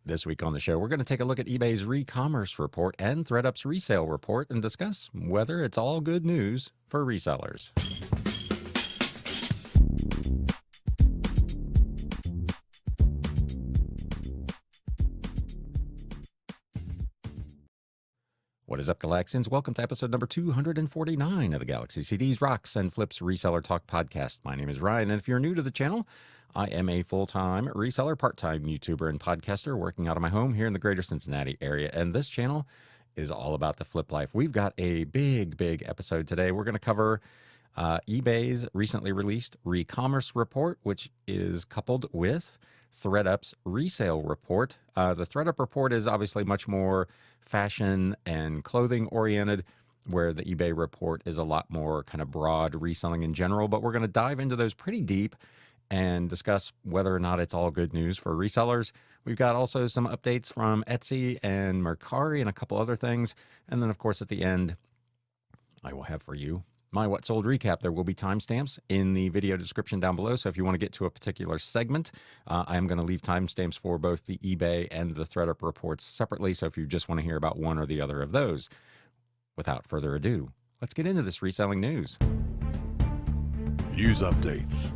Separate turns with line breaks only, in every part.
This week on the show, we're going to take a look at eBay's Recommerce Report and ThredUp's Resale Report and discuss whether it's all good news for resellers. What is up, Galaxians? Welcome to episode number 249 of the Galaxy CDs, Rocks, and Flips Reseller Talk podcast. My name is Ryan, and if you're new to the channel, I am a full-time reseller, part-time YouTuber, and podcaster working out of my home here in the greater Cincinnati area, and this channel is all about the flip life. We've got a big episode today. We're going to cover eBay's recently released Recommerce Report, which is coupled with ThredUp's Resale Report. The ThredUp report is obviously much more fashion and clothing oriented, where the eBay report is a lot more kind of broad reselling in general, but we're going to dive into those pretty deep and discuss whether or not it's all good news for resellers. We've got also some updates from Etsy and Mercari and a couple other things. And then, of course, at the end, I will have for you my What Sold recap. There will be timestamps in the video description down below. So if you want to get to a particular segment, I am going to leave timestamps for both the eBay and the ThredUp reports separately. So if you just want to hear about one or the other of those, without further ado, let's get into this reselling news.
News updates.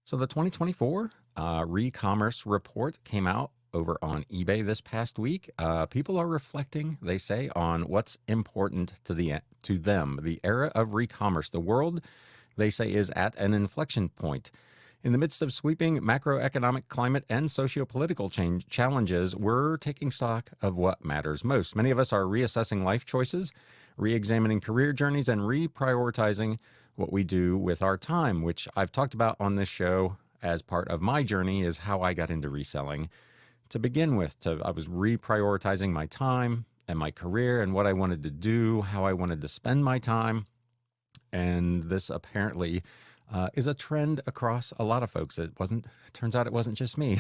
So the 2024 Recommerce Report came out over on eBay this past week. People are reflecting, they say, on what's important to them. The era of recommerce, the world, they say, is at an inflection point. In the midst of sweeping macroeconomic, climate, and sociopolitical challenges, we're taking stock of what matters most. Many of us are reassessing life choices, re-examining career journeys, and reprioritizing what we do with our time, which I've talked about on this show as part of my journey, is how I got into reselling. To begin with, I was reprioritizing my time and my career and what I wanted to do, how I wanted to spend my time. And this apparently is a trend across a lot of folks. Turns out it wasn't just me.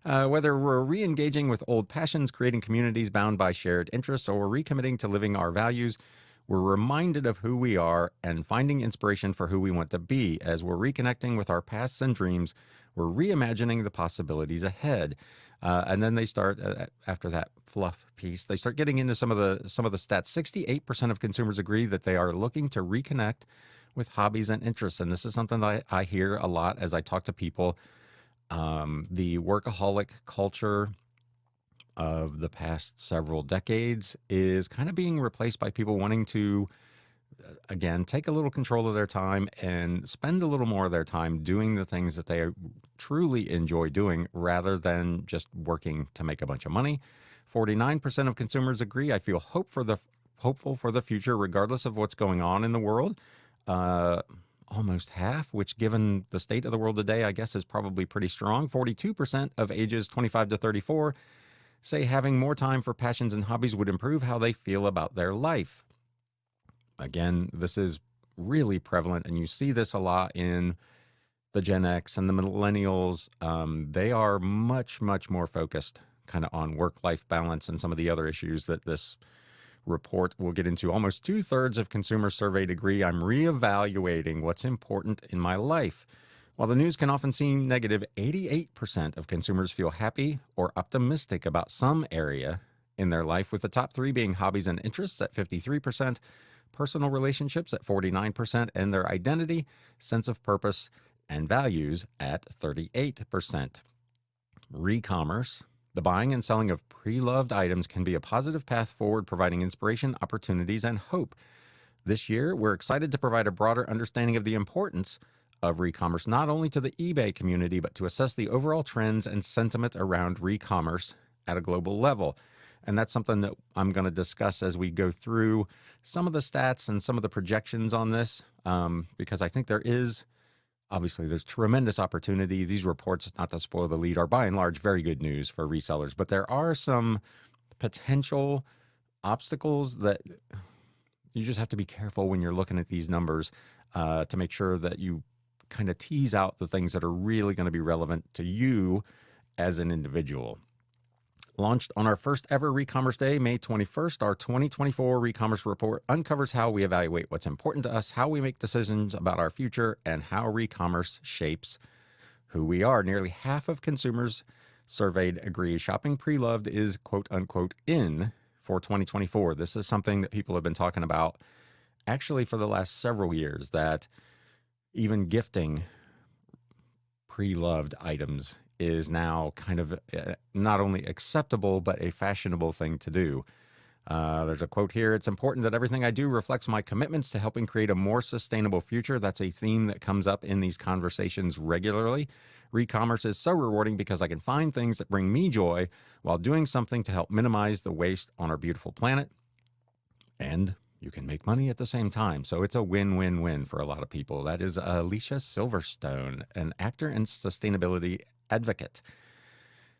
Whether we're re-engaging with old passions, creating communities bound by shared interests, or recommitting to living our values, we're reminded of who we are and finding inspiration for who we want to be. As we're reconnecting with our pasts and dreams, we're reimagining the possibilities ahead. And then they start, after that fluff piece, they start getting into some of the stats. 68% of consumers agree that they are looking to reconnect with hobbies and interests. And this is something that I hear a lot as I talk to people. The workaholic culture of the past several decades is kind of being replaced by people wanting to, again, take a little control of their time and spend a little more of their time doing the things that they truly enjoy doing rather than just working to make a bunch of money. 49% of consumers agree. I feel hopeful for the future, regardless of what's going on in the world. Almost half, which given the state of the world today, I guess is probably pretty strong. 42% of ages 25 to 34 say having more time for passions and hobbies would improve how they feel about their life. Again, this is really prevalent, and you see this a lot in the Gen X and the millennials. They are much more focused kind of on work-life balance and some of the other issues that this report will get into. Almost 2/3 of consumers surveyed agree, I'm reevaluating what's important in my life. While the news can often seem negative, 88% of consumers feel happy or optimistic about some area in their life, with the top three being hobbies and interests at 53%, personal relationships at 49%, and their identity, sense of purpose, and values at 38%. Recommerce, the buying and selling of pre-loved items, can be a positive path forward, providing inspiration, opportunities, and hope. This year, we're excited to provide a broader understanding of the importance of recommerce, not only to the eBay community, but to assess the overall trends and sentiment around recommerce at a global level. And that's something that I'm going to discuss as we go through some of the stats and some of the projections on this, because I think there's tremendous opportunity. These reports, not to spoil the lead, are by and large very good news for resellers, but there are some potential obstacles that you just have to be careful when you're looking at these numbers to make sure that you kind of tease out the things that are really going to be relevant to you as an individual. Launched on our first ever Recommerce Day, May 21st, our 2024 Recommerce Report uncovers how we evaluate what's important to us, how we make decisions about our future, and how Recommerce shapes who we are. Nearly half of consumers surveyed agree shopping pre-loved is quote unquote in for 2024. This is something that people have been talking about actually for the last several years, that even gifting pre-loved items is now kind of not only acceptable, but a fashionable thing to do. There's a quote here: "It's important that everything I do reflects my commitments to helping create a more sustainable future." That's a theme that comes up in these conversations regularly. Recommerce is so rewarding because I can find things that bring me joy while doing something to help minimize the waste on our beautiful planet. And you can make money at the same time. So it's a win-win-win for a lot of people. That is Alicia Silverstone, an actor and sustainability advocate.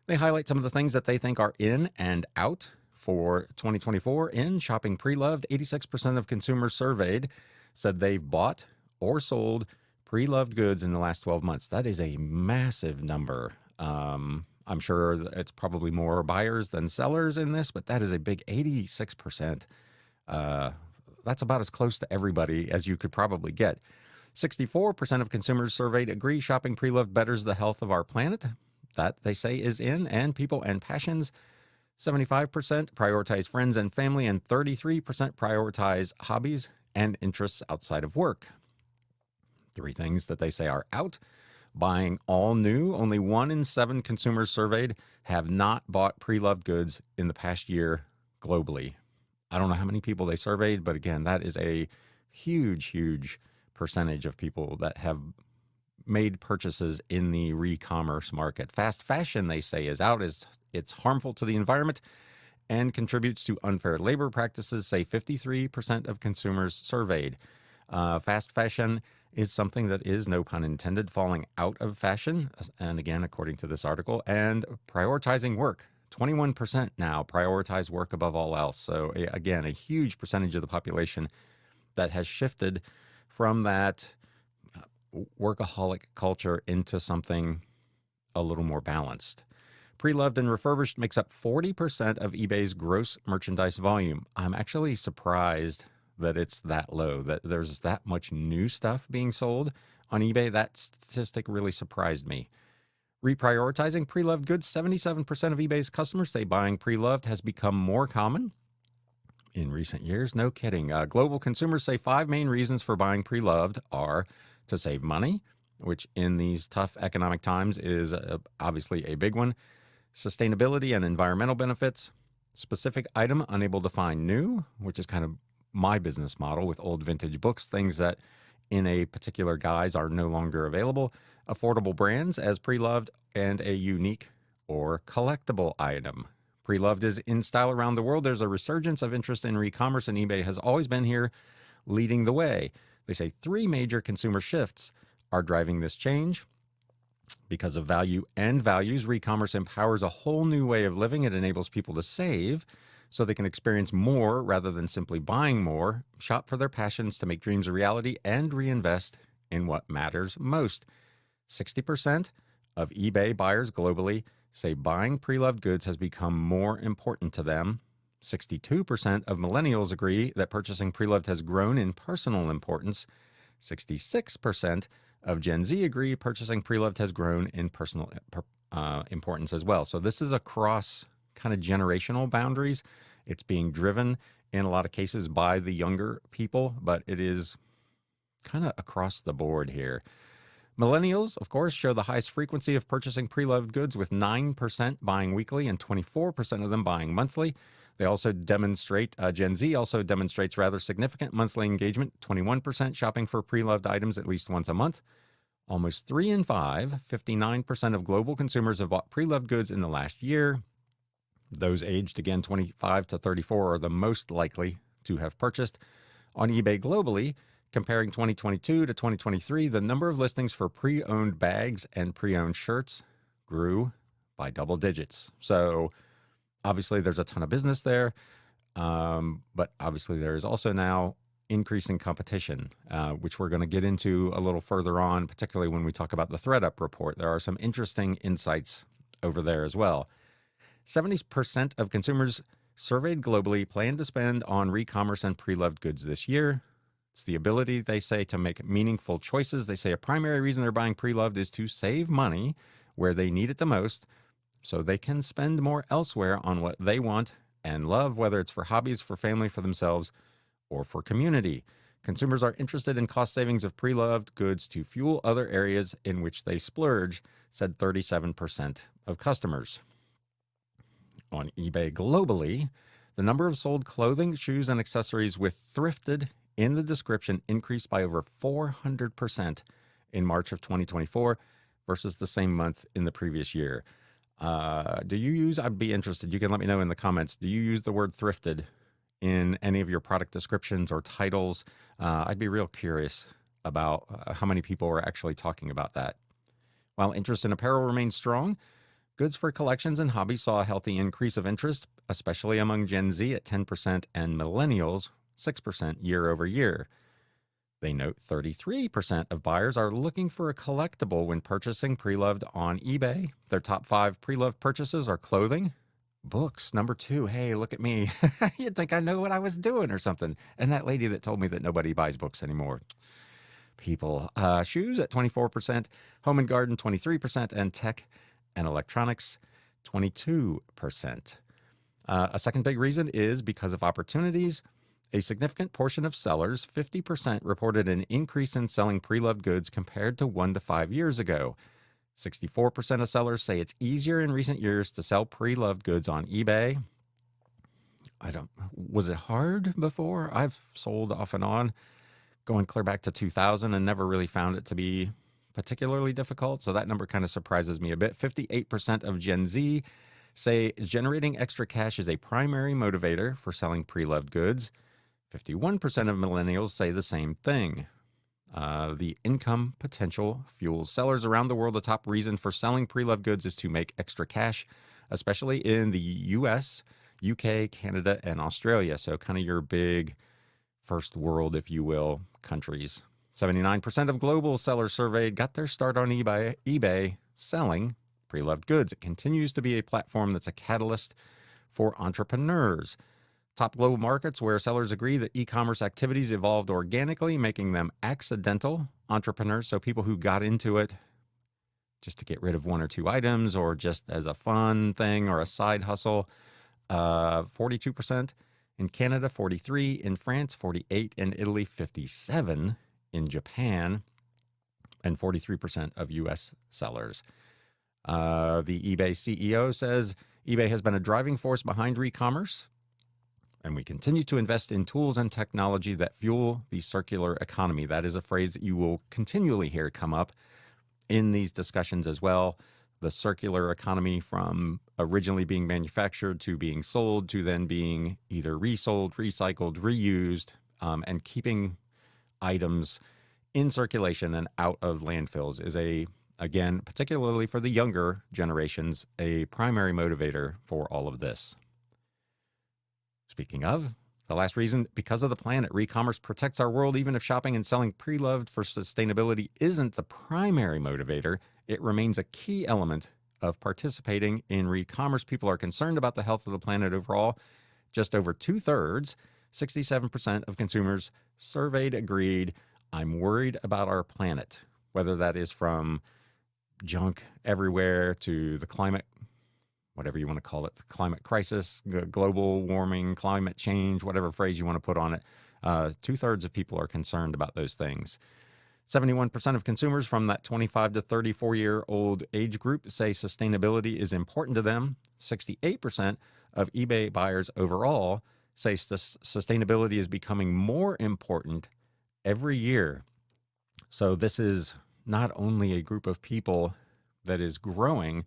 They highlight some of the things that they think are in and out for 2024 in shopping pre-loved. 86% of consumers surveyed said they've bought or sold pre-loved goods in the last 12 months. That is a massive number. I'm sure it's probably more buyers than sellers in this, but that is a big 86%. That's about as close to everybody as you could probably get. 64% of consumers surveyed agree shopping pre-loved betters the health of our planet. That, they say, is in. And people and passions. 75% prioritize friends and family, and 33% prioritize hobbies and interests outside of work. 3 things that they say are out: buying all new. Only 1 in 7 consumers surveyed have not bought pre-loved goods in the past year globally. I don't know how many people they surveyed, but again, that is a huge, huge percentage of people that have made purchases in the re-commerce market. Fast fashion, they say, is out. It's harmful to the environment and contributes to unfair labor practices, say 53% of consumers surveyed. Fast fashion is something that is, no pun intended, falling out of fashion. And again, according to this article, and prioritizing work. 21% now prioritize work above all else. So again, a huge percentage of the population that has shifted from that workaholic culture into something a little more balanced. Pre-loved and refurbished makes up 40% of eBay's gross merchandise volume. I'm actually surprised that it's that low, that there's that much new stuff being sold on eBay. That statistic really surprised me. Reprioritizing pre-loved goods. 77% of eBay's customers say buying pre-loved has become more common in recent years. No kidding. Global consumers say 5 main reasons for buying pre-loved are to save money, which in these tough economic times is obviously a big one. Sustainability and environmental benefits. Specific item unable to find new, which is kind of my business model with old vintage books, things that in a particular guise are no longer available. Affordable brands as pre-loved, and a unique or collectible item. Pre-loved is in style around the world. There's a resurgence of interest in re-commerce, and eBay has always been here leading the way. They say 3 major consumer shifts are driving this change. Because of value and values, re-commerce empowers a whole new way of living. It enables people to save so they can experience more rather than simply buying more, shop for their passions to make dreams a reality, and reinvest in what matters most. 60% of eBay buyers globally say buying pre-loved goods has become more important to them. 62% of millennials agree that purchasing pre-loved has grown in personal importance. 66% of Gen Z agree purchasing pre-loved has grown in personal importance as well. So this is across kind of generational boundaries. It's being driven in a lot of cases by the younger people, but it is kind of across the board here. Millennials, of course, show the highest frequency of purchasing pre-loved goods, with 9% buying weekly and 24% of them buying monthly. They also demonstrate, Gen Z also demonstrates rather significant monthly engagement, 21% shopping for pre-loved items at least once a month. Almost 3 in 5, 59% of global consumers have bought pre-loved goods in the last year. Those aged, again, 25 to 34 are the most likely to have purchased. On eBay globally, comparing 2022 to 2023, the number of listings for pre-owned bags and pre-owned shirts grew by double digits. So obviously there's a ton of business there, but obviously there is also now increasing competition, which we're going to get into a little further on, particularly when we talk about the ThredUp report. There are some interesting insights over there as well. 70% of consumers surveyed globally plan to spend on re-commerce and pre-loved goods this year. It's the ability, they say, to make meaningful choices. They say a primary reason they're buying pre-loved is to save money where they need it the most so they can spend more elsewhere on what they want and love, whether it's for hobbies, for family, for themselves, or for community. Consumers are interested in cost savings of pre-loved goods to fuel other areas in which they splurge, said 37% of customers. On eBay globally, the number of sold clothing, shoes, and accessories with thrifted in the description increased by over 400% in March of 2024 versus the same month in the previous year. Do you use, I'd be interested, you can let me know in the comments, do you use the word thrifted in any of your product descriptions or titles? I'd be real curious about how many people are actually talking about that. While interest in apparel remains strong, goods for collections and hobbies saw a healthy increase of interest, especially among Gen Z at 10% and millennials 6% year over year. They note 33% of buyers are looking for a collectible when purchasing pre-loved on eBay. Their top 5 pre-loved purchases are clothing, books, number 2. Hey, look at me. You'd think I know what I was doing or something. And that lady that told me that nobody buys books anymore. People. Shoes at 24%, home and garden 23%, and tech and electronics 22%. A second big reason is because of opportunities. A significant portion of sellers, 50%, reported an increase in selling pre-loved goods compared to 1 to 5 years ago. 64% of sellers say it's easier in recent years to sell pre-loved goods on eBay. Was it hard before? I've sold off and on, going clear back to 2000, and never really found it to be particularly difficult. So that number kind of surprises me a bit. 58% of Gen Z say generating extra cash is a primary motivator for selling pre-loved goods. 51% of millennials say the same thing. The income potential fuels sellers around the world. The top reason for selling pre-loved goods is to make extra cash, especially in the US, UK, Canada, and Australia. So kind of your big first world, if you will, countries. 79% of global sellers surveyed got their start on eBay selling pre-loved goods. It continues to be a platform that's a catalyst for entrepreneurs. Top global markets where sellers agree that e-commerce activities evolved organically, making them accidental entrepreneurs. So people who got into it just to get rid of 1 or 2 items or just as a fun thing or a side hustle. 42% in Canada, 43% in France, 48% in Italy, 57% in Japan, and 43% of U.S. sellers. The eBay CEO says eBay has been a driving force behind re-commerce, and we continue to invest in tools and technology that fuel the circular economy. That is a phrase that you will continually hear come up in these discussions as well. The circular economy, from originally being manufactured to being sold to then being either resold, recycled, reused, and keeping items in circulation and out of landfills is again, particularly for the younger generations, a primary motivator for all of this. Speaking of, the last reason, because of the planet, Recommerce protects our world. Even if shopping and selling pre-loved for sustainability isn't the primary motivator, it remains a key element of participating in Recommerce. People are concerned about the health of the planet overall. Just over 2/3, 67% of consumers surveyed agreed, I'm worried about our planet, whether that is from junk everywhere to the climate, whatever you want to call it, the climate crisis, global warming, climate change, whatever phrase you want to put on it. 2/3 of people are concerned about those things. 71% of consumers from that 25 to 34-year-old age group say sustainability is important to them. 68% of eBay buyers overall say sustainability is becoming more important every year. So this is not only a group of people that is growing,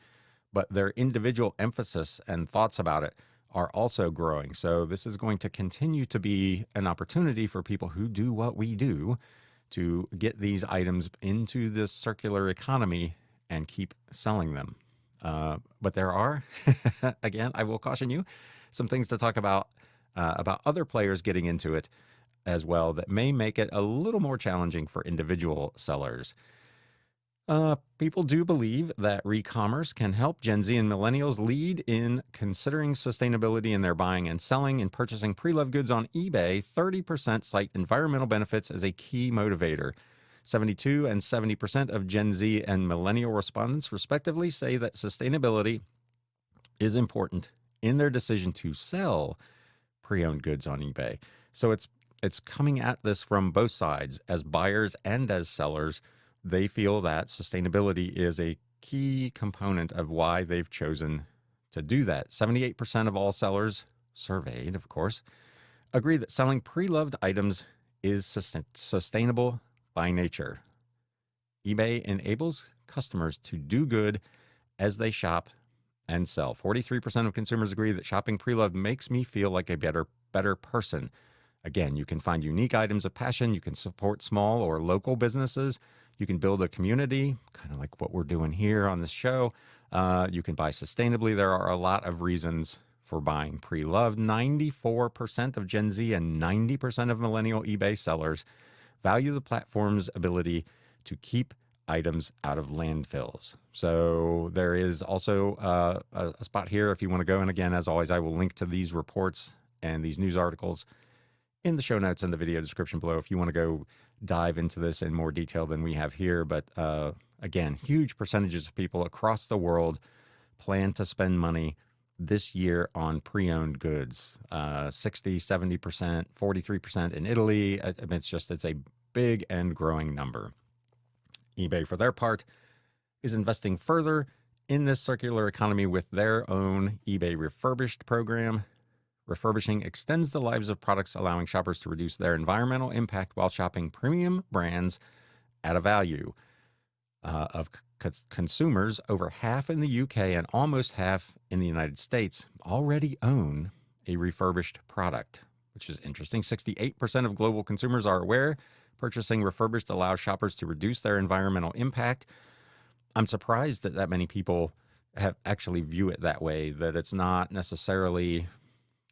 but their individual emphasis and thoughts about it are also growing. So this is going to continue to be an opportunity for people who do what we do to get these items into this circular economy and keep selling them. But there are, again, I will caution you, some things to talk about other players getting into it as well that may make it a little more challenging for individual sellers. People do believe that re-commerce can help Gen Z and millennials lead in considering sustainability in their buying and selling and purchasing pre-loved goods on eBay. 30% cite environmental benefits as a key motivator. 72 and 70% of Gen Z and millennial respondents, respectively, say that sustainability is important in their decision to sell pre-owned goods on eBay. So it's coming at this from both sides. As buyers and as sellers, they feel that sustainability is a key component of why they've chosen to do that. 78% of all sellers surveyed, of course, agree that selling pre-loved items is sustainable by nature. eBay enables customers to do good as they shop and sell. 43% of consumers agree that shopping pre-loved makes me feel like a better person. Again, you can find unique items of passion. You can support small or local businesses. You can build a community, kind of like what we're doing here on this show. You can buy sustainably. There are a lot of reasons for buying pre-loved. 94% of Gen Z and 90% of millennial eBay sellers value the platform's ability to keep items out of landfills. So there is also a spot here if you want to go. And again, as always, I will link to these reports and these news articles in the show notes and the video description below if you want to go dive into this in more detail than we have here. But again, huge percentages of people across the world plan to spend money this year on pre-owned goods. 60, 70%, 43% in Italy. It's a big and growing number. eBay, for their part, is investing further in this circular economy with their own eBay Refurbished program. Refurbishing extends the lives of products, allowing shoppers to reduce their environmental impact while shopping premium brands at a value. Of consumers, over half in the UK and almost half in the United States already own a refurbished product, which is interesting. 68% of global consumers are aware purchasing refurbished allows shoppers to reduce their environmental impact. I'm surprised that many people have actually view it that way, that it's not necessarily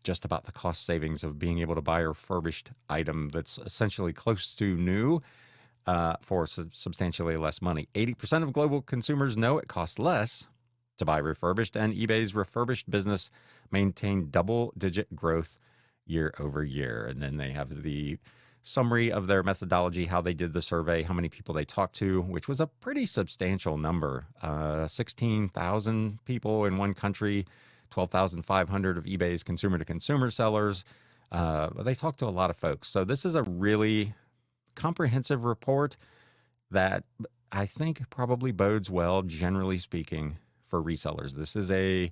just about the cost savings of being able to buy a refurbished item that's essentially close to new for substantially less money. 80% of global consumers know it costs less to buy refurbished, and eBay's refurbished business maintained double-digit growth year over year. And then they have the summary of their methodology, how they did the survey, how many people they talked to, which was a pretty substantial number. 16,000 people in one country, 12,500 of eBay's consumer-to-consumer sellers. They talked to a lot of folks. So this is a really comprehensive report that I think probably bodes well, generally speaking, for resellers. This is a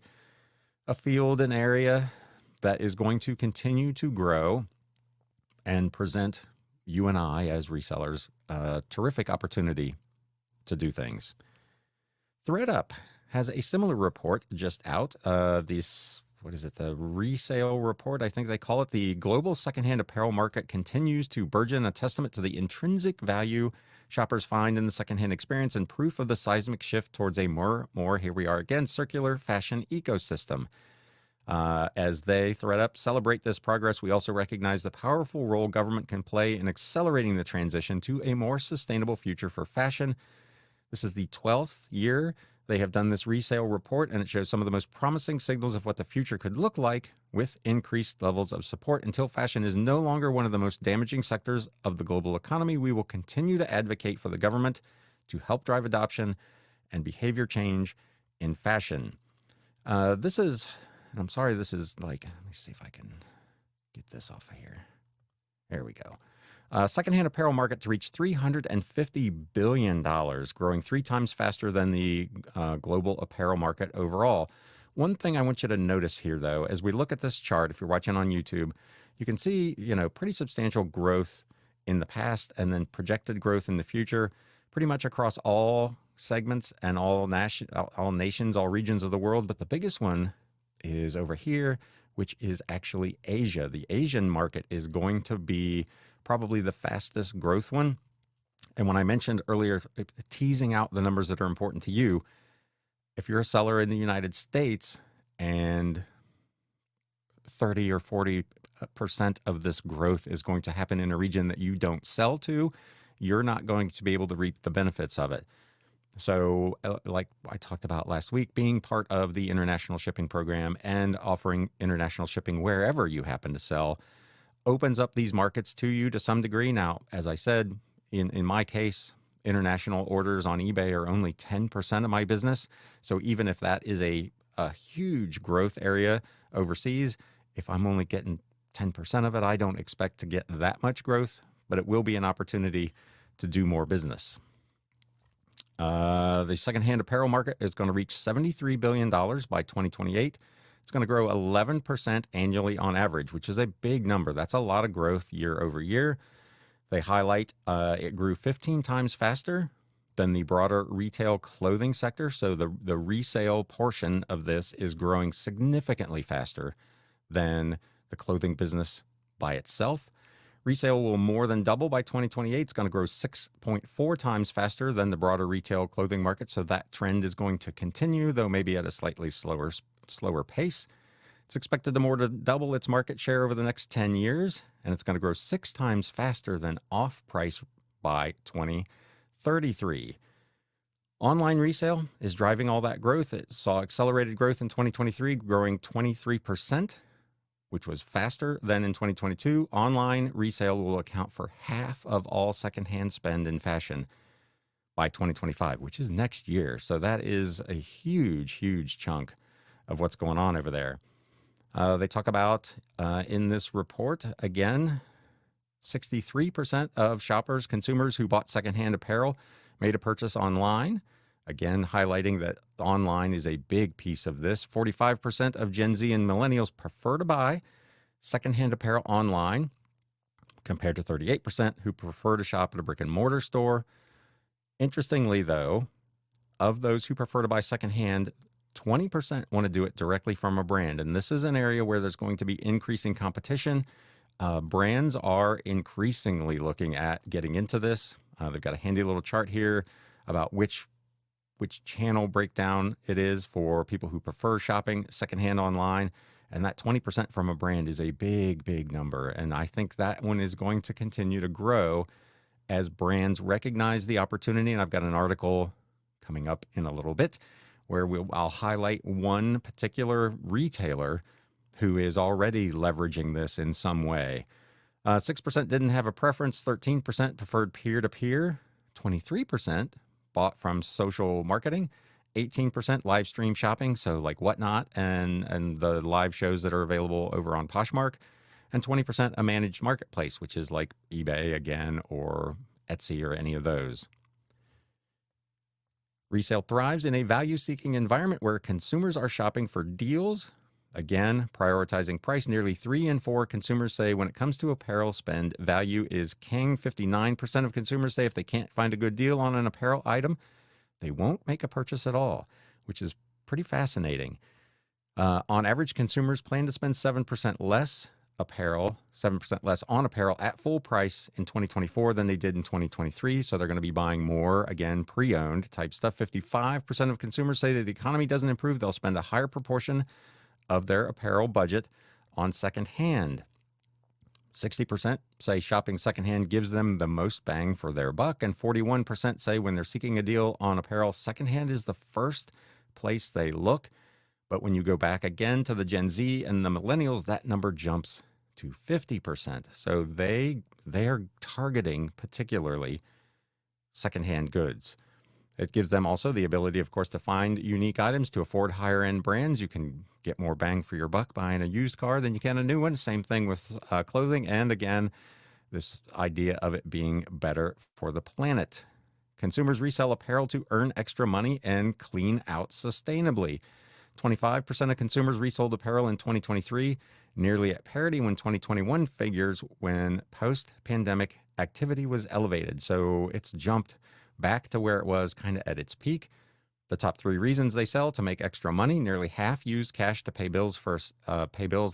field, an area that is going to continue to grow and present you and I as resellers a terrific opportunity to do things. ThredUp has a similar report just out. The Resale Report, I think they call it. The global secondhand apparel market continues to burgeon, a testament to the intrinsic value shoppers find in the secondhand experience and proof of the seismic shift towards a more, here we are again, circular fashion ecosystem. As ThredUp, celebrate this progress, we also recognize the powerful role government can play in accelerating the transition to a more sustainable future for fashion. This is the 12th year they have done this resale report, and it shows some of the most promising signals of what the future could look like with increased levels of support. Until fashion is no longer one of the most damaging sectors of the global economy, we will continue to advocate for the government to help drive adoption and behavior change in fashion. This is like, let me see if I can get this off of here. There we go. Secondhand apparel market to reach $350 billion, growing 3 times faster than the global apparel market overall. One thing I want you to notice here, though, as we look at this chart, if you're watching on YouTube, you can see, pretty substantial growth in the past and then projected growth in the future, pretty much across all segments and all nations, all regions of the world. But the biggest one is over here, which is actually Asia. The Asian market is going to be probably the fastest growth one. And when I mentioned earlier, teasing out the numbers that are important to you, if you're a seller in the United States and 30 or 40% of this growth is going to happen in a region that you don't sell to, you're not going to be able to reap the benefits of it. So, like I talked about last week, being part of the international shipping program and offering international shipping wherever you happen to sell opens up these markets to you to some degree. Now, as I said, in my case, international orders on eBay are only 10% of my business. So even if that is a huge growth area overseas, if I'm only getting 10% of it, I don't expect to get that much growth, but it will be an opportunity to do more business. The secondhand apparel market is going to reach $73 billion by 2028. It's going to grow 11% annually on average, which is a big number. That's a lot of growth year over year. They highlight it grew 15 times faster than the broader retail clothing sector. So the resale portion of this is growing significantly faster than the clothing business by itself. Resale will more than double by 2028. It's going to grow 6.4 times faster than the broader retail clothing market. So that trend is going to continue, though maybe at a slightly slower pace. It's expected to more than double its market share over the next 10 years, and it's going to grow 6 times faster than off-price by 2033. Online resale is driving all that growth. It saw accelerated growth in 2023, growing 23%. Which was faster than in 2022. Online resale will account for half of all secondhand spend in fashion by 2025, which is next year. So that is a huge, huge chunk of what's going on over there. They talk about in this report, again, 63% of shoppers, consumers who bought secondhand apparel made a purchase online. Again, highlighting that online is a big piece of this. 45% of Gen Z and millennials prefer to buy secondhand apparel online, compared to 38% who prefer to shop at a brick and mortar store. Interestingly, though, of those who prefer to buy secondhand, 20% want to do it directly from a brand. And this is an area where there's going to be increasing competition. Brands are increasingly looking at getting into this. They've got a handy little chart here about which channel breakdown it is for people who prefer shopping secondhand online. And that 20% from a brand is a big, big number. And I think that one is going to continue to grow as brands recognize the opportunity. And I've got an article coming up in a little bit where I'll highlight one particular retailer who is already leveraging this in some way. 6% didn't have a preference, 13% preferred peer-to-peer, 23% bought from social marketing, 18% live stream shopping, so like Whatnot and the live shows that are available over on Poshmark, and 20% a managed marketplace, which is like eBay again or Etsy or any of those. Resale thrives in a value-seeking environment where consumers are shopping for deals. Again, prioritizing price. Nearly 3 in 4 consumers say when it comes to apparel spend, value is king. 59% of consumers say if they can't find a good deal on an apparel item, they won't make a purchase at all, which is pretty fascinating. On average, consumers plan to spend 7% less on apparel at full price in 2024 than they did in 2023. So they're going to be buying more, again, pre-owned type stuff. 55% of consumers say that the economy doesn't improve, they'll spend a higher proportion of their apparel budget on secondhand. 60% say shopping secondhand gives them the most bang for their buck, and 41% say when they're seeking a deal on apparel, secondhand is the first place they look. But when you go back again to the Gen Z and the millennials, that number jumps to 50%. So they are targeting particularly secondhand goods. It gives them also the ability, of course, to find unique items to afford higher-end brands. You can get more bang for your buck buying a used car than you can a new one. Same thing with clothing. And again, this idea of it being better for the planet. Consumers resell apparel to earn extra money and clean out sustainably. 25% of consumers resold apparel in 2023, nearly at parity when 2021 figures when post-pandemic activity was elevated. So it's jumped back to where it was kind of at its peak. The top 3 reasons they sell: to make extra money. Nearly half use cash to pay bills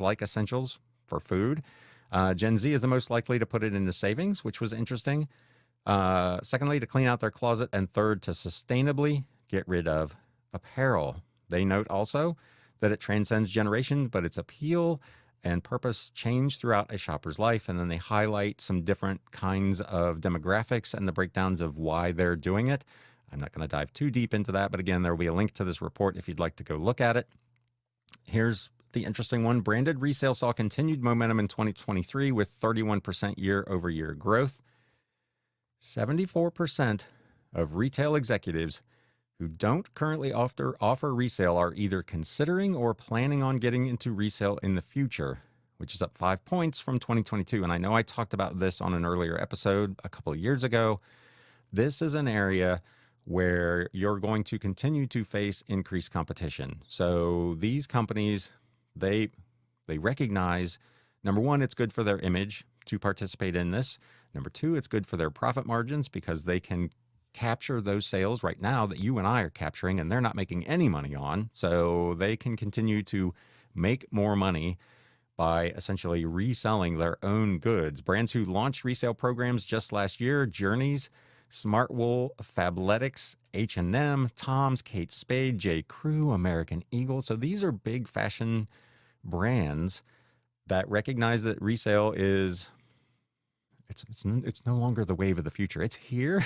like essentials for food. Gen Z is the most likely to put it into savings, which was interesting. Secondly, to clean out their closet. And third, to sustainably get rid of apparel. They note also that it transcends generation, but its appeal and purpose change throughout a shopper's life. And then they highlight some different kinds of demographics and the breakdowns of why they're doing it. I'm not going to dive too deep into that, but again, there will be a link to this report if you'd like to go look at it. Here's the interesting one. Branded resale saw continued momentum in 2023 with 31% year-over-year growth. 74% of retail executives who don't currently offer resale are either considering or planning on getting into resale in the future, which is up 5 points from 2022. And I know I talked about this on an earlier episode a couple of years ago. This is an area where you're going to continue to face increased competition. So these companies, they recognize, number one, it's good for their image to participate in this. Number two, it's good for their profit margins because they can capture those sales right now that you and I are capturing and they're not making any money on. So they can continue to make more money by essentially reselling their own goods. Brands who launched resale programs just last year: Journeys, Smartwool, Fabletics, H&M, Tom's, Kate Spade, J. Crew, American Eagle. So these are big fashion brands that recognize that resale is it's no longer the wave of the future. It's here,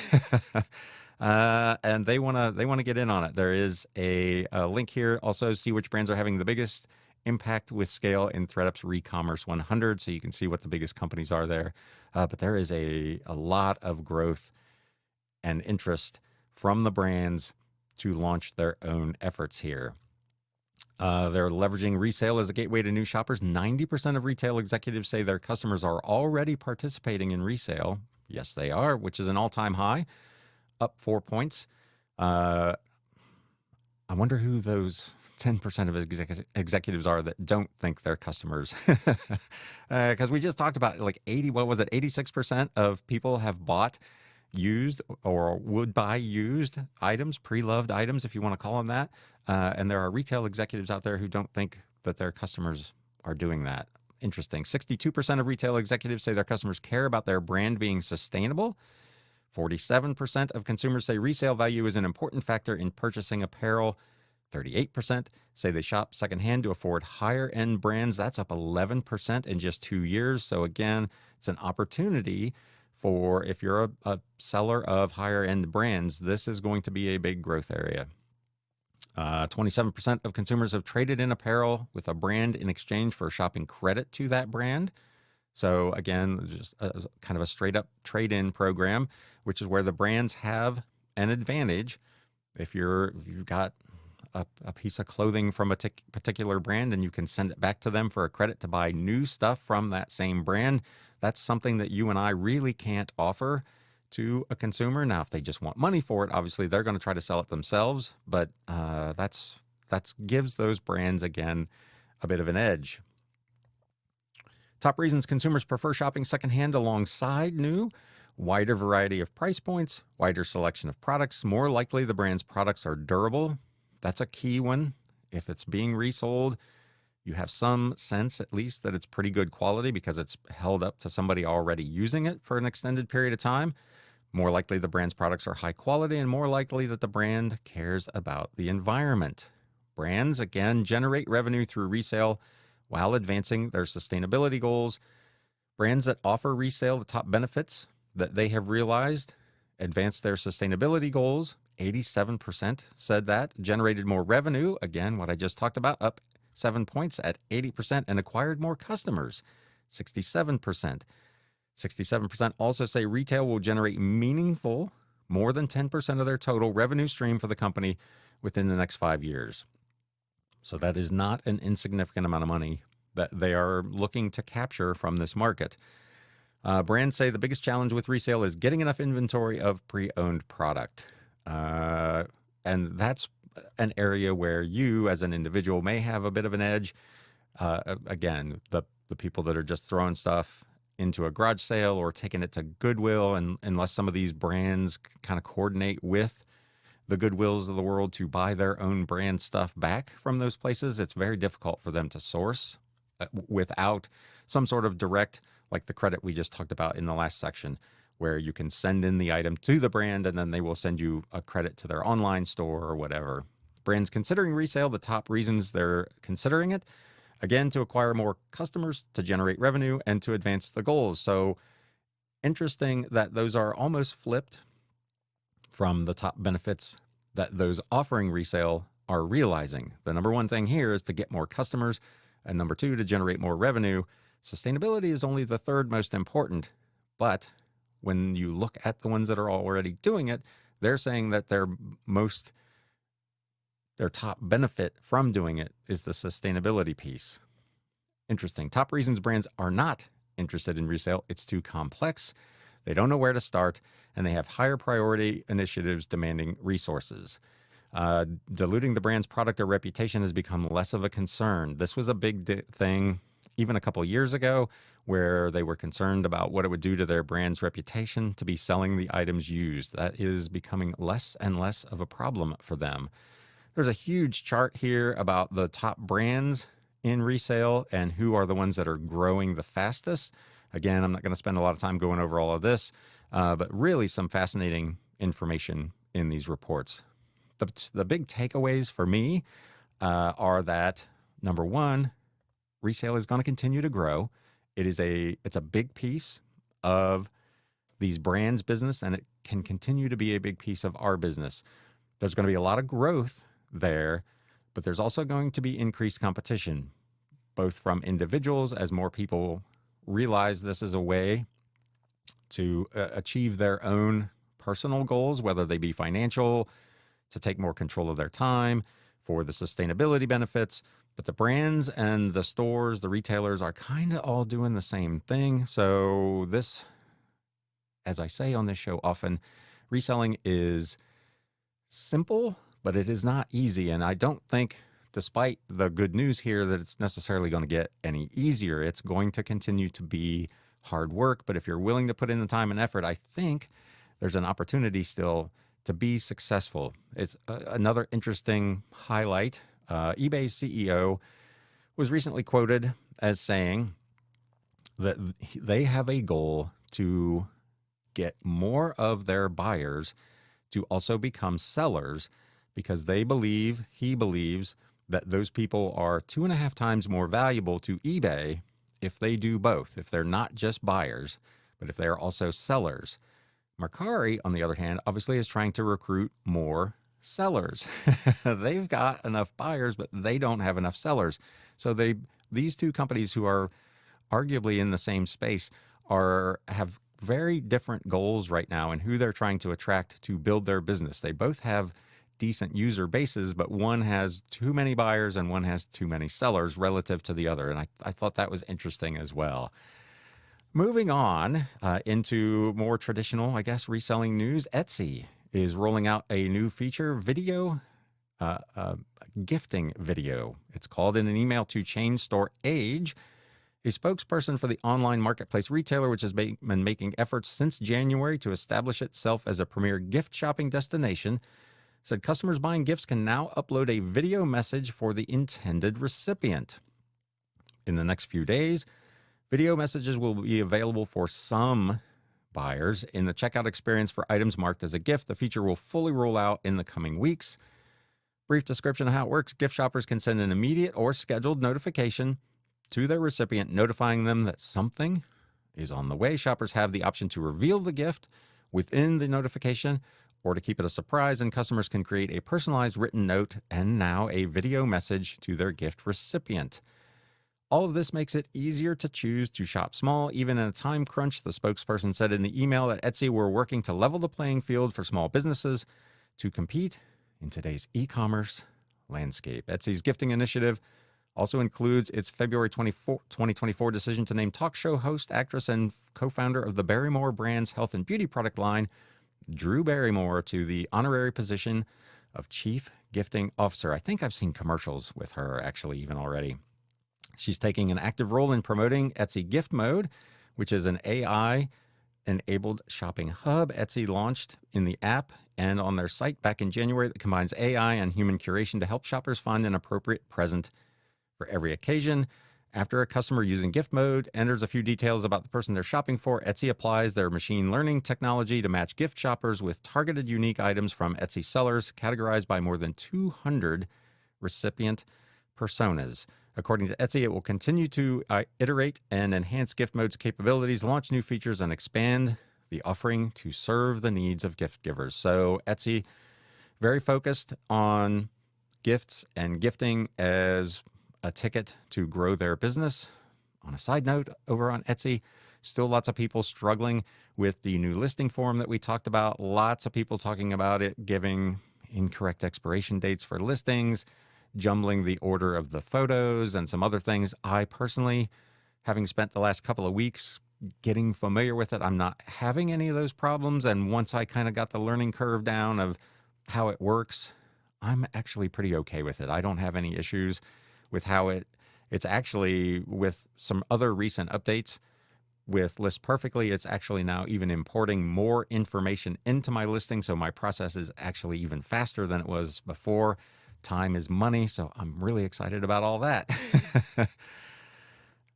and they wanna get in on it. There is a link here. Also, see which brands are having the biggest impact with scale in ThredUp's Recommerce 100, so you can see what the biggest companies are there. But there is a lot of growth and interest from the brands to launch their own efforts here. They're leveraging resale as a gateway to new shoppers. 90% of retail executives say their customers are already participating in resale. Yes, they are, which is an all-time high, up 4 points. I wonder who those 10% of executives are that don't think they're customers. Because we just talked about like 86% of people have bought used or would buy used items, pre-loved items, if you want to call them that. And there are retail executives out there who don't think that their customers are doing that. Interesting. 62% of retail executives say their customers care about their brand being sustainable. 47% of consumers say resale value is an important factor in purchasing apparel. 38% say they shop secondhand to afford higher end brands. That's up 11% in just 2 years. So again, it's an opportunity for, if you're a seller of higher end brands, this is going to be a big growth area. 27% of consumers have traded in apparel with a brand in exchange for shopping credit to that brand. So again, just kind of a straight up trade-in program, which is where the brands have an advantage. If you've got a piece of clothing from a particular brand and you can send it back to them for a credit to buy new stuff from that same brand, that's something that you and I really can't offer to a consumer. Now, if they just want money for it, obviously they're going to try to sell it themselves, but that's gives those brands, again, a bit of an edge. Top reasons consumers prefer shopping secondhand alongside new: wider variety of price points, wider selection of products, more likely the brand's products are durable. That's a key one. If it's being resold, you have some sense at least that it's pretty good quality because it's held up to somebody already using it for an extended period of time. More likely the brand's products are high quality, and more likely that the brand cares about the environment. Brands, again, generate revenue through resale while advancing their sustainability goals. Brands that offer resale, the top benefits that they have realized: advance their sustainability goals. 87% said that. Generated more revenue. Again, what I just talked about, up 7 points at 80%, and acquired more customers. 67%. 67% also say retail will generate meaningful, more than 10% of their total revenue stream for the company within the next 5 years. So that is not an insignificant amount of money that they are looking to capture from this market. Brands say the biggest challenge with resale is getting enough inventory of pre-owned product. And that's an area where you as an individual may have a bit of an edge. Again, the people that are just throwing stuff into a garage sale or taking it to Goodwill, and unless some of these brands kind of coordinate with the Goodwills of the world to buy their own brand stuff back from those places, it's very difficult for them to source without some sort of direct, like the credit we just talked about in the last section, where you can send in the item to the brand and then they will send you a credit to their online store or whatever. Brands considering resale, the top reasons they're considering it: again, to acquire more customers, to generate revenue, and to advance the goals. So interesting that those are almost flipped. from the top benefits that those offering resale are realizing. The number one thing here is to get more customers, and number two, to generate more revenue. Sustainability is only the third most important, but when you look at the ones that are already doing it, they're saying that their top benefit from doing it is the sustainability piece. Interesting. Top reasons brands are not interested in resale: it's too complex, they don't know where to start, and they have higher priority initiatives demanding resources. Diluting the brand's product or reputation has become less of a concern. This was a big thing even a couple years ago, where they were concerned about what it would do to their brand's reputation to be selling the items used. That is becoming less and less of a problem for them. There's a huge chart here about the top brands in resale and who are the ones that are growing the fastest. Again, I'm not going to spend a lot of time going over all of this, but really some fascinating information in these reports. The big takeaways for me are that, number one, resale is going to continue to grow. It's a big piece of these brands' business, and it can continue to be a big piece of our business. There's going to be a lot of growth there, but there's also going to be increased competition, both from individuals as more people realize this is a way to achieve their own personal goals, whether they be financial, to take more control of their time, for the sustainability benefits. But the brands and the stores, the retailers, are kind of all doing the same thing. So this, as I say on this show often, reselling is simple, but it is not easy. And I don't think, despite the good news here, that it's necessarily going to get any easier. It's going to continue to be hard work. But if you're willing to put in the time and effort, I think there's an opportunity still to be successful. It's another interesting highlight. eBay's CEO was recently quoted as saying that they have a goal to get more of their buyers to also become sellers, because he believes that those people are 2.5 times more valuable to eBay if they do both, if they're not just buyers, but if they're also sellers. Mercari, on the other hand, obviously is trying to recruit more sellers. They've got enough buyers, but they don't have enough sellers. So these two companies, who are arguably in the same space, have very different goals right now in who they're trying to attract to build their business. They both have decent user bases, but one has too many buyers and one has too many sellers relative to the other. And I thought that was interesting as well. Moving on into more traditional, I guess, reselling news, Etsy is rolling out a new feature, gifting video. It's called In an Email to Chain Store Age. A spokesperson for the online marketplace retailer, which has been making efforts since January to establish itself as a premier gift shopping destination, said customers buying gifts can now upload a video message for the intended recipient. In the next few days, video messages will be available for some buyers in the checkout experience for items marked as a gift. The feature will fully roll out in the coming weeks. Brief description of how it works: gift shoppers can send an immediate or scheduled notification to their recipient, notifying them that something is on the way. Shoppers have the option to reveal the gift within the notification or to keep it a surprise, and customers can create a personalized written note and now a video message to their gift recipient. All of this makes it easier to choose to shop small, even in a time crunch. The spokesperson said in the email that Etsy were working to level the playing field for small businesses to compete in today's e-commerce landscape. Etsy's gifting initiative also includes its February 2024 decision to name talk show host, actress, and co-founder of the Barrymore brand's health and beauty product line, Drew Barrymore, to the honorary position of Chief Gifting Officer. I think I've seen commercials with her, actually, even already. She's taking an active role in promoting Etsy Gift Mode, which is an AI-enabled shopping hub Etsy launched in the app and on their site back in January that combines AI and human curation to help shoppers find an appropriate present for every occasion. After a customer using Gift Mode enters a few details about the person they're shopping for, Etsy applies their machine learning technology to match gift shoppers with targeted unique items from Etsy sellers, categorized by more than 200 recipient personas. According to Etsy, it will continue to iterate and enhance Gift Mode's capabilities, launch new features, and expand the offering to serve the needs of gift givers. So Etsy, very focused on gifts and gifting as a ticket to grow their business. On a side note, over on Etsy, still lots of people struggling with the new listing form that we talked about. Lots of people talking about it, giving incorrect expiration dates for listings, jumbling the order of the photos, and some other things. I personally, having spent the last couple of weeks getting familiar with it, I'm not having any of those problems. And once I kind of got the learning curve down of how it works, I'm actually pretty okay with it. I don't have any issues with how it's actually, with some other recent updates with List Perfectly, it's actually now even importing more information into my listing. So my process is actually even faster than it was before. Time is money. So I'm really excited about all that.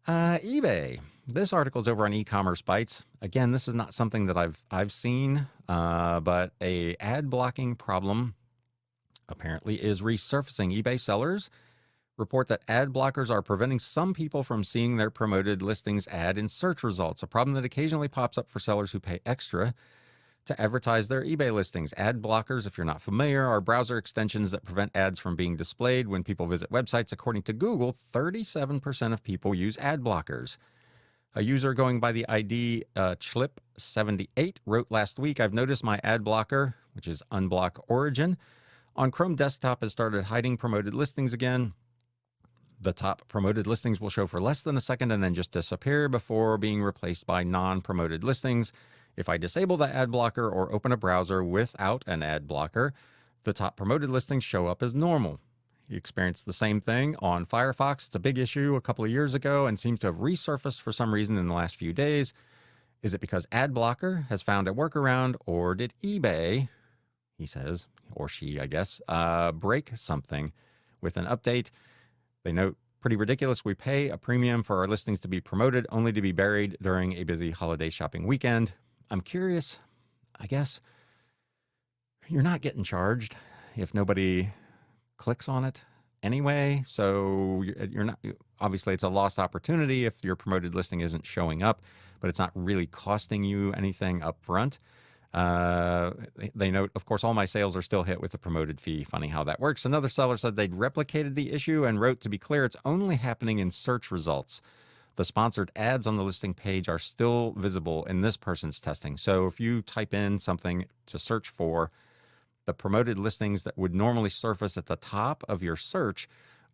eBay. This article is over on E-commerce Bytes. Again, this is not something that I've seen, but a ad blocking problem apparently is resurfacing. eBay sellers report that ad blockers are preventing some people from seeing their promoted listings ad in search results, a problem that occasionally pops up for sellers who pay extra to advertise their eBay listings. Ad blockers, if you're not familiar, are browser extensions that prevent ads from being displayed when people visit websites. According to Google, 37% of people use ad blockers. A user going by the ID Chlip78 wrote last week, I've noticed my ad blocker, which is Unblock Origin, on Chrome desktop has started hiding promoted listings again. The top promoted listings will show for less than a second and then just disappear before being replaced by non-promoted listings. If I disable the ad blocker or open a browser without an ad blocker, the top promoted listings show up as normal. You experienced the same thing on Firefox. It's a big issue a couple of years ago and seems to have resurfaced for some reason in the last few days. Is it because ad blocker has found a workaround, or did eBay, he says, or she, I guess, break something with an update? They note, pretty ridiculous. We pay a premium for our listings to be promoted only to be buried during a busy holiday shopping weekend. I'm curious, I guess you're not getting charged if nobody clicks on it anyway. So you're not, obviously it's a lost opportunity if your promoted listing isn't showing up, but it's not really costing you anything up front. They note, of course, all my sales are still hit with the promoted fee. Funny how that works. Another seller said they'd replicated the issue and wrote, to be clear, it's only happening in search results. The sponsored ads on the listing page are still visible in this person's testing. So if you type in something to search for, the promoted listings that would normally surface at the top of your search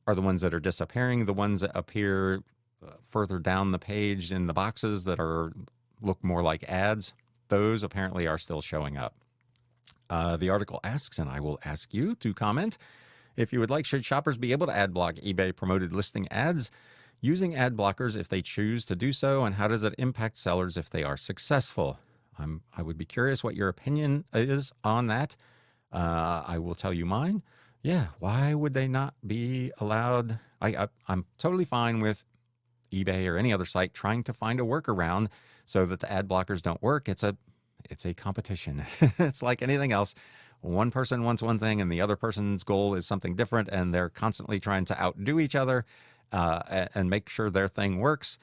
are the ones that are disappearing. The ones that appear further down the page in the boxes that look more like ads, those apparently are still showing up. The article asks, and I will ask you to comment, if you would like, should shoppers be able to ad block eBay promoted listing ads using ad blockers if they choose to do so, and how does it impact sellers if they are successful? I would be curious what your opinion is on that. I will tell you mine. Yeah, why would they not be allowed? I'm totally fine with eBay or any other site trying to find a workaround so that the ad blockers don't work. It's a competition. It's like anything else. One person wants one thing and the other person's goal is something different, and they're constantly trying to outdo each other and make sure their thing works.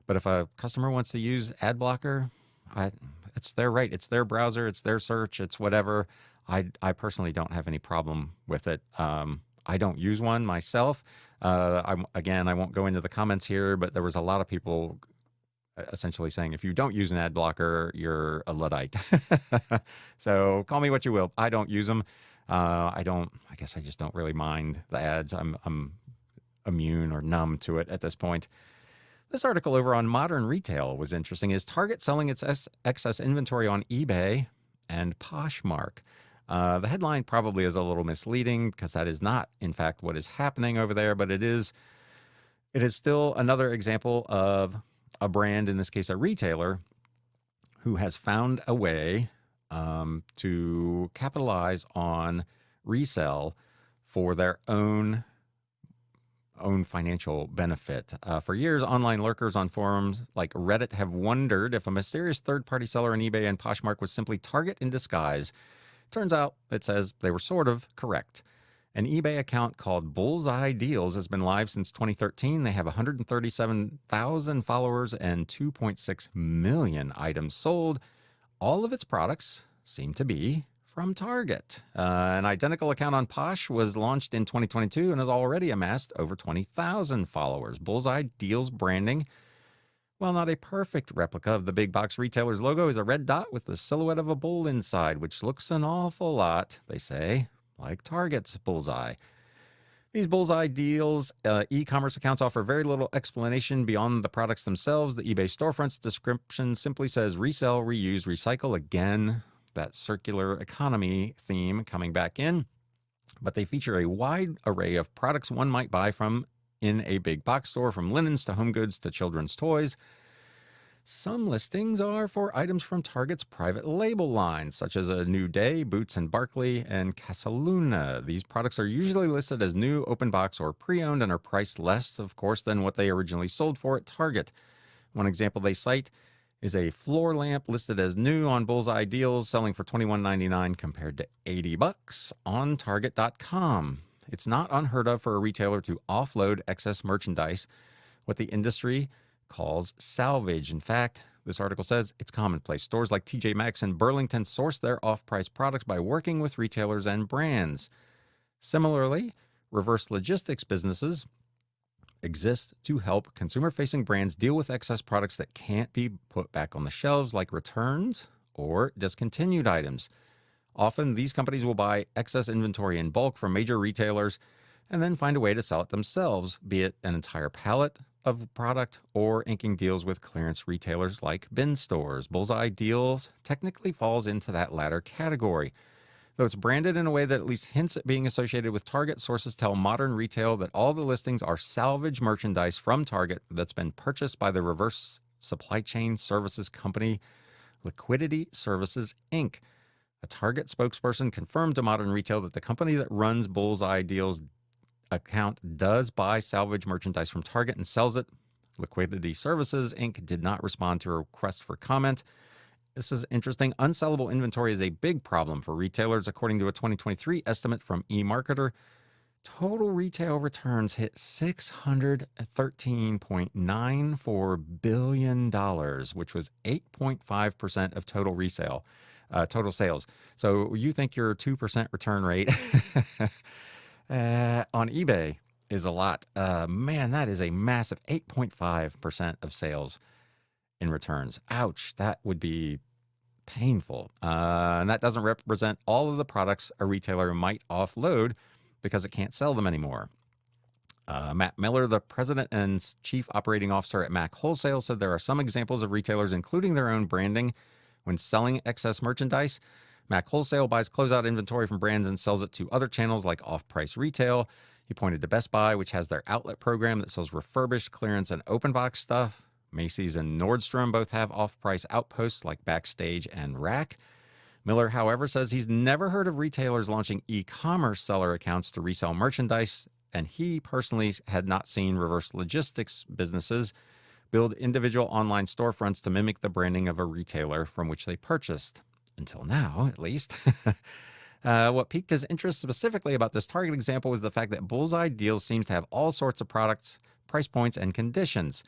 But if a customer wants to use ad blocker, it's their right. It's their browser. It's their search. It's whatever. I personally don't have any problem with it. I don't use one myself. I won't go into the comments here, but there was a lot of people essentially saying, if you don't use an ad blocker, you're a Luddite. So call me what you will. I don't use them. I guess I just don't really mind the ads. I'm immune or numb to it at this point. This article over on Modern Retail was interesting. Is Target selling its excess inventory on eBay and Poshmark? The headline probably is a little misleading because that is not, in fact, what is happening over there, but it is still another example of a brand, in this case a retailer, who has found a way to capitalize on resale for their own financial benefit. For years, online lurkers on forums like Reddit have wondered if a mysterious third-party seller on eBay and Poshmark was simply Target in disguise. Turns out, it says, they were sort of correct. An eBay account called Bullseye Deals has been live since 2013. They have 137,000 followers and 2.6 million items sold. all of its products seem to be from Target. An identical account on Posh was launched in 2022 and has already amassed over 20,000 followers. Bullseye Deals branding, while not a perfect replica of the big box retailer's logo, is a red dot with the silhouette of a bull inside, which looks an awful lot, they say, like Target's Bullseye. These Bullseye Deals e-commerce accounts offer very little explanation beyond the products themselves. The eBay storefront's description simply says resell, reuse, recycle. Again, that circular economy theme coming back in. But they feature a wide array of products one might buy from in a big box store, from linens to home goods to children's toys. Some listings are for items from Target's private label line, such as a New Day, Boots and Barkley, and Casaluna. These products are usually listed as new, open box, or pre-owned and are priced less, of course, than what they originally sold for at Target. One example they cite is a floor lamp listed as new on Bullseye Deals, selling for $21.99 compared to $80 on Target.com. It's not unheard of for a retailer to offload excess merchandise, what the industry calls salvage. In fact, this article says it's commonplace. Stores like TJ Maxx and Burlington source their off-price products by working with retailers and brands. Similarly, reverse logistics businesses exist to help consumer-facing brands deal with excess products that can't be put back on the shelves, like returns or discontinued items. Often, these companies will buy excess inventory in bulk from major retailers and then find a way to sell it themselves, be it an entire pallet of product or inking deals with clearance retailers like bin stores. Bullseye Deals technically falls into that latter category. Though it's branded in a way that at least hints at being associated with Target, sources tell Modern Retail that all the listings are salvage merchandise from Target that's been purchased by the reverse supply chain services company Liquidity Services, Inc. A Target spokesperson confirmed to Modern Retail that the company that runs Bullseye Deals account does buy salvage merchandise from Target and sells it. Liquidity Services, Inc. did not respond to a request for comment. This is interesting. Unsellable inventory is a big problem for retailers, according to a 2023 estimate from eMarketer. Total retail returns hit $613.94 billion, which was 8.5% of total sales. So you think your 2% return rate on eBay is a lot. Man, that is a massive 8.5% of sales in returns. Ouch, that would be painful. And that doesn't represent all of the products a retailer might offload because it can't sell them anymore. Matt Miller, the president and chief operating officer at Mac Wholesale, said there are some examples of retailers including their own branding when selling excess merchandise. Mac Wholesale buys closeout inventory from brands and sells it to other channels like off-price retail. He pointed to Best Buy, which has their outlet program that sells refurbished, clearance, and open box stuff. Macy's and Nordstrom both have off-price outposts like Backstage and Rack. Miller, however, says he's never heard of retailers launching e-commerce seller accounts to resell merchandise, and he personally had not seen reverse logistics businesses build individual online storefronts to mimic the branding of a retailer from which they purchased. Until now, at least. What piqued his interest specifically about this Target example was the fact that Bullseye Deals seems to have all sorts of products, price points, and conditions.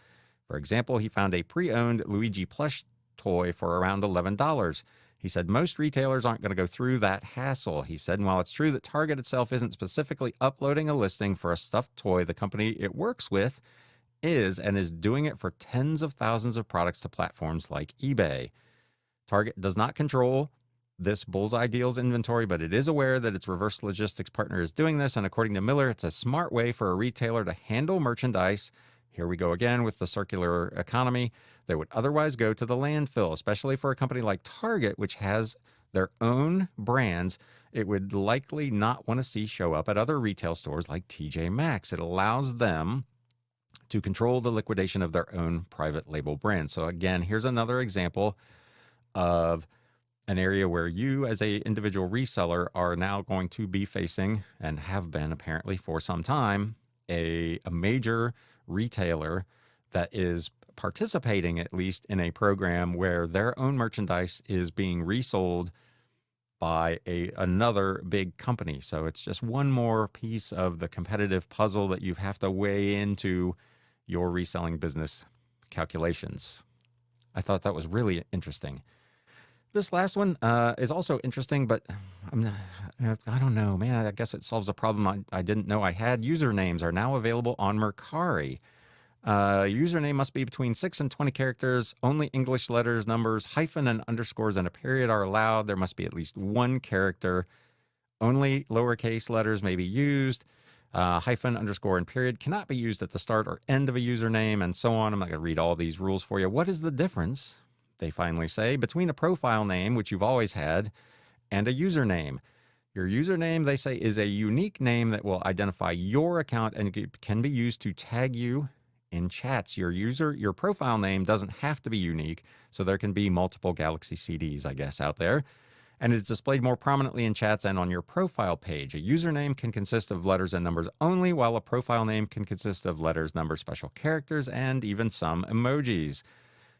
For example, he found a pre-owned Luigi plush toy for around $11. He said most retailers aren't going to go through that hassle. He said, and while it's true that Target itself isn't specifically uploading a listing for a stuffed toy, the company it works with is doing it for tens of thousands of products to platforms like eBay. Target does not control this Bullseye Deals inventory, but it is aware that its reverse logistics partner is doing this, and according to Miller, it's a smart way for a retailer to handle merchandise. Here we go again with the circular economy that would otherwise go to the landfill, especially for a company like Target, which has their own brands it would likely not want to see show up at other retail stores like TJ Maxx. It allows them to control the liquidation of their own private label brand. So again, here's another example of an area where you as a individual reseller are now going to be facing, and have been apparently for some time, a major retailer that is participating at least in a program where their own merchandise is being resold by another big company. So it's just one more piece of the competitive puzzle that you have to weigh into your reselling business calculations. I thought that was really interesting. This last one is also interesting, but I don't know, man. I guess it solves a problem I didn't know I had. Usernames are now available on Mercari. Username must be between 6 and 20 characters. Only English letters, numbers, hyphen, and underscores and a period are allowed. There must be at least one character. Only lowercase letters may be used. Hyphen, underscore, and period cannot be used at the start or end of a username, and so on. I'm not going to read all these rules for you. What is the difference, they finally say, between a profile name, which you've always had, and a username? Your username, they say, is a unique name that will identify your account and can be used to tag you in chats. Your profile name doesn't have to be unique, so there can be multiple Galaxy CDs, I guess, out there. And it's displayed more prominently in chats and on your profile page. A username can consist of letters and numbers only, while a profile name can consist of letters, numbers, special characters, and even some emojis.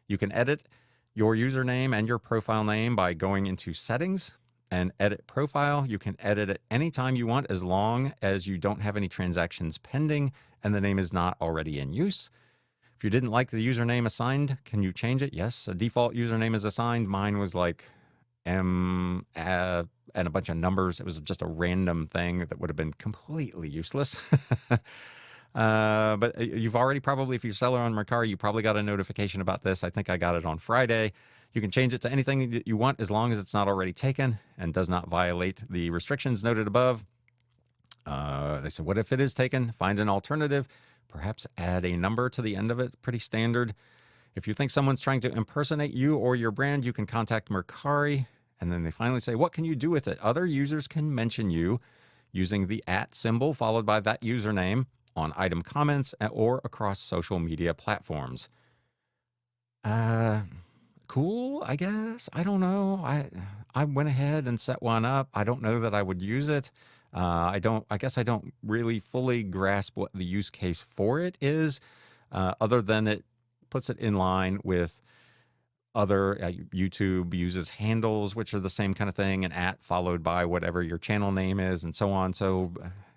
You can edit your username and your profile name by going into Settings and Edit Profile. You can edit it anytime you want, as long as you don't have any transactions pending and the name is not already in use. If you didn't like the username assigned, can you change it? Yes, a default username is assigned. Mine was like and a bunch of numbers. It was just a random thing that would have been completely useless. But you've already probably, if you're a seller on Mercari, you probably got a notification about this. I think I got it on Friday. You can change it to anything that you want as long as it's not already taken and does not violate the restrictions noted above. They said, what if it is taken? Find an alternative. Perhaps add a number to the end of it. Pretty standard. If you think someone's trying to impersonate you or your brand, you can contact Mercari. And then they finally say, what can you do with it? Other users can mention you using the @ symbol followed by that username on item comments or across social media platforms. Cool, I guess. I don't know. I went ahead and set one up. I don't know that I would use it. I guess I don't really fully grasp what the use case for it is, other than it puts it in line with other YouTube uses handles, which are the same kind of thing, and @ followed by whatever your channel name is, and so on. So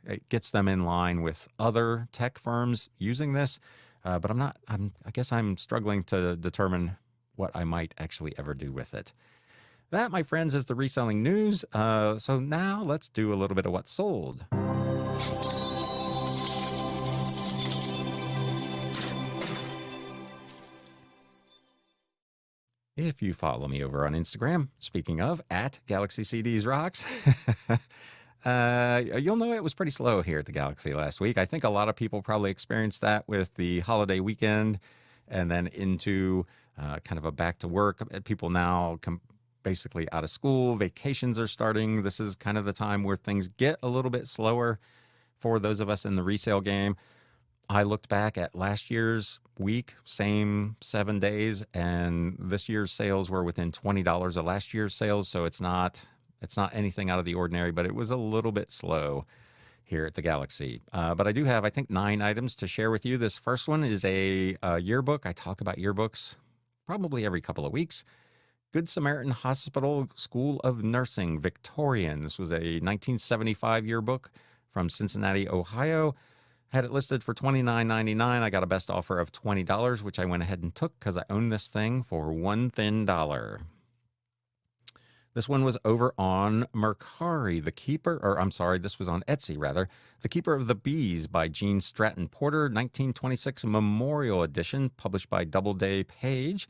it gets them in line with other tech firms using this. But I guess I'm struggling to determine what I might actually ever do with it. That, my friends, is the reselling news. So now let's do a little bit of what's sold. If you follow me over on Instagram, speaking of, @GalaxyCDsRocks, you'll know it was pretty slow here at the Galaxy last week. I think a lot of people probably experienced that with the holiday weekend and then into kind of a back to work. People now basically out of school, vacations are starting. This is kind of the time where things get a little bit slower for those of us in the resale game. I looked back at last year's week, same 7 days, and this year's sales were within $20 of last year's sales. So it's not anything out of the ordinary, but it was a little bit slow here at the Galaxy. But I do have, I think, 9 items to share with you. This first one is a yearbook. I talk about yearbooks probably every couple of weeks. Good Samaritan Hospital School of Nursing, Victorian. This was a 1975 yearbook from Cincinnati, Ohio. Had it listed for $29.99. I got a best offer of $20, which I went ahead and took because I own this thing for one thin dollar. This one was over on Mercari, this was on Etsy, rather. The Keeper of the Bees by Gene Stratton Porter, 1926 Memorial Edition, published by Doubleday Page.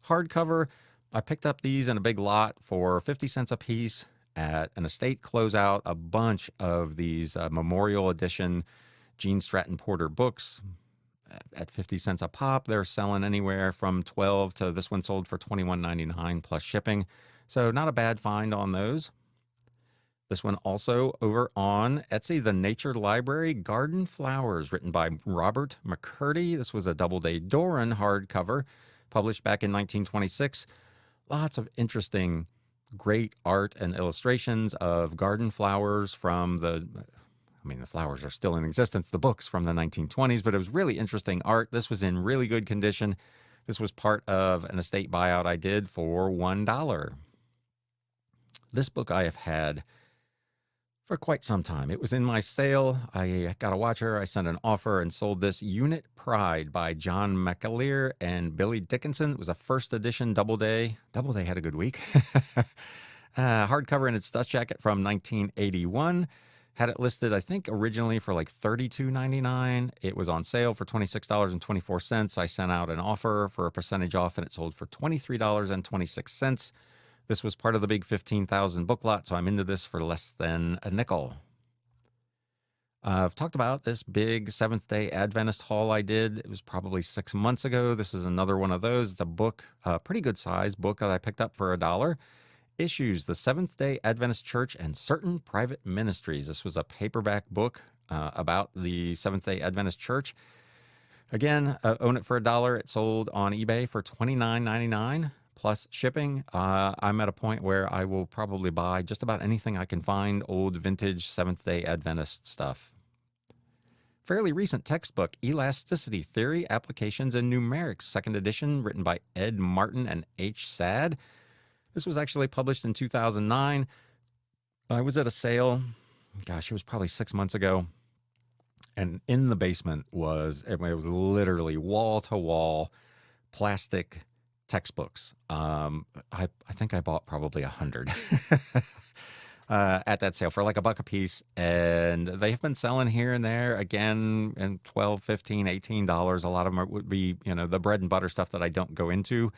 Hardcover. I picked up these in a big lot for 50 cents a piece at an estate closeout. A bunch of these Memorial Edition Gene Stratton Porter books at 50 cents a pop. They're selling anywhere from $12 to this one sold for $21.99 plus shipping. So not a bad find on those. This one also over on Etsy, The Nature Library Garden Flowers, written by Robert McCurdy. This was a Doubleday Doran hardcover, published back in 1926. Lots of interesting, great art and illustrations of garden flowers from the flowers are still in existence, the books from the 1920s, but it was really interesting art. This was in really good condition. This was part of an estate buyout I did for $1. This book I have had for quite some time. It was in my sale. I got a watcher. I sent an offer and sold this Unit Pride by John McAleer and Billy Dickinson. It was a first edition Doubleday. Doubleday had a good week. Hardcover in its dust jacket from 1981. Had it listed, I think, originally for like $32.99. It was on sale for $26.24. I sent out an offer for a percentage off, and it sold for $23.26. This was part of the big 15,000 book lot, so I'm into this for less than a nickel. I've talked about this big Seventh-day Adventist haul I did. It was probably 6 months ago. This is another one of those. It's a book, a pretty good size book that I picked up for $1. Issues, the Seventh-day Adventist Church and Certain Private Ministries. This was a paperback book about the Seventh-day Adventist Church. Again, own it for $1. It sold on eBay for $29.99 plus shipping. I'm at a point where I will probably buy just about anything I can find, old vintage Seventh-day Adventist stuff. Fairly recent textbook, Elasticity Theory, Applications, and Numerics, second edition, written by Ed Martin and H. Sad. This was actually published in 2009. I was at a sale, gosh, it was probably 6 months ago. And in the basement it was literally wall-to-wall plastic textbooks. I think I bought probably 100 at that sale for like $1 a piece. And they have been selling here and there again in $12, $15, $18. A lot of them would be, the bread and butter stuff that I don't go into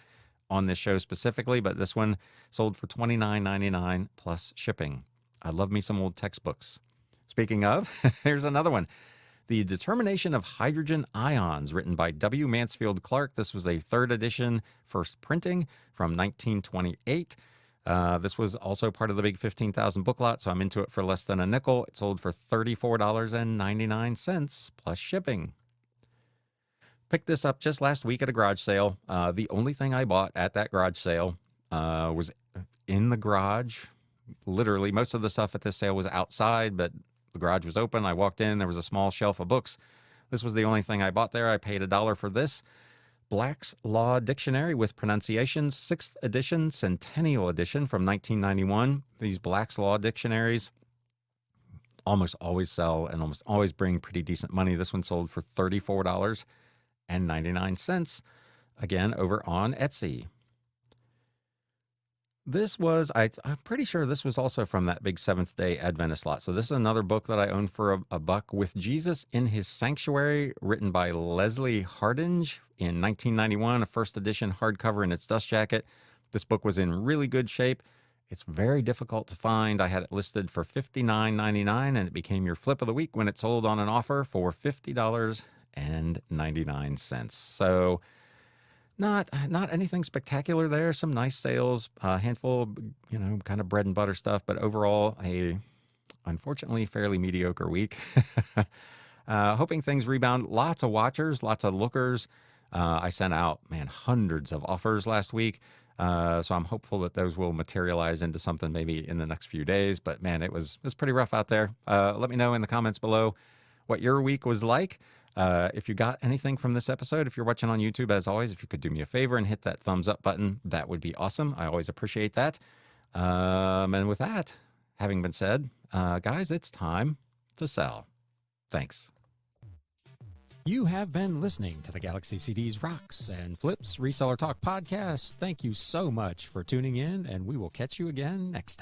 on this show specifically, but this one sold for $29.99 plus shipping. I love me some old textbooks. Speaking of, here's another one. The Determination of Hydrogen Ions, written by W. Mansfield Clark. This was a third edition, first printing from 1928. This was also part of the big 15,000 book lot, so I'm into it for less than a nickel. It sold for $34.99 plus shipping. Picked this up just last week at a garage sale. The only thing I bought at that garage sale was in the garage. Literally, most of the stuff at this sale was outside, but the garage was open. I walked in. There was a small shelf of books. This was the only thing I bought there. I paid $1 for this. Black's Law Dictionary with Pronunciations, 6th edition, Centennial edition from 1991. These Black's Law dictionaries almost always sell and almost always bring pretty decent money. This one sold for $34.99, again, over on Etsy. This was, I'm pretty sure this was also from that big Seventh-day Adventist lot. So this is another book that I own for $1, With Jesus in His Sanctuary, written by Leslie Hardinge in 1991, a first edition hardcover in its dust jacket. This book was in really good shape. It's very difficult to find. I had it listed for $59.99, and it became your flip of the week when it sold on an offer for $50.99. So not anything spectacular there. Some nice sales, a handful of, kind of bread and butter stuff, but overall, unfortunately, fairly mediocre week. Hoping things rebound. Lots of watchers, lots of lookers. I sent out, hundreds of offers last week. So I'm hopeful that those will materialize into something maybe in the next few days. But it was pretty rough out there. Let me know in the comments below what your week was like. If you got anything from this episode, if you're watching on YouTube, as always, if you could do me a favor and hit that thumbs up button, that would be awesome. I always appreciate that. And with that having been said, guys, it's time to sell. Thanks. You have been listening to the Galaxy CDs Rocks and Flips Reseller Talk podcast. Thank you so much for tuning in, and we will catch you again next time.